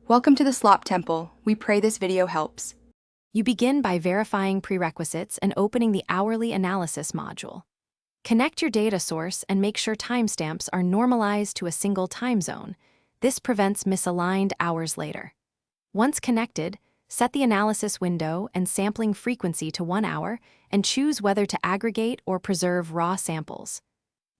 Welcome to the Slop Temple. We pray this video helps. You begin by verifying prerequisites and opening the Hourly Analysis module. Connect your data source and make sure timestamps are normalized to a single time zone. This prevents misaligned hours later. Once connected, set the analysis window and sampling frequency to 1 hour and choose whether to aggregate or preserve raw samples.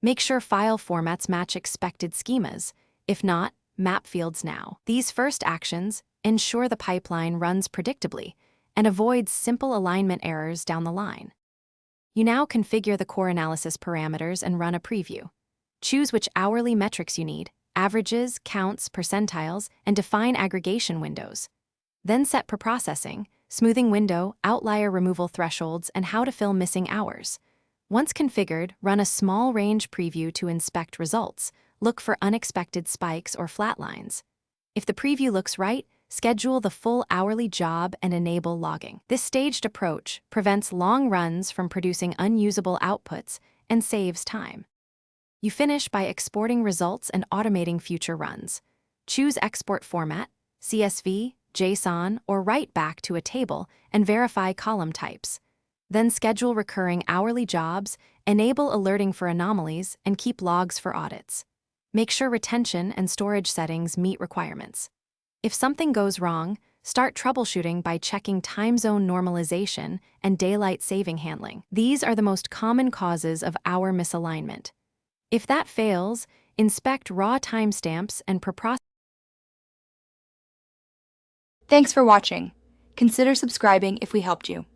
Make sure file formats match expected schemas. If not, map fields now. These first actions ensure the pipeline runs predictably and avoids simple alignment errors down the line. You now configure the core analysis parameters and run a preview. Choose which hourly metrics you need, averages, counts, percentiles, and define aggregation windows. Then set preprocessing, smoothing window, outlier removal thresholds, and how to fill missing hours. Once configured, run a small range preview to inspect results. Look for unexpected spikes or flatlines. If the preview looks right, schedule the full hourly job and enable logging. This staged approach prevents long runs from producing unusable outputs and saves time. You finish by exporting results and automating future runs. Choose export format, CSV, JSON, or write back to a table and verify column types. Then schedule recurring hourly jobs, enable alerting for anomalies, and keep logs for audits. Make sure retention and storage settings meet requirements. If something goes wrong, start troubleshooting by checking time zone normalization and daylight saving handling. These are the most common causes of hour misalignment. If that fails, inspect raw timestamps and preprocess. Thanks for watching. Consider subscribing if we helped you.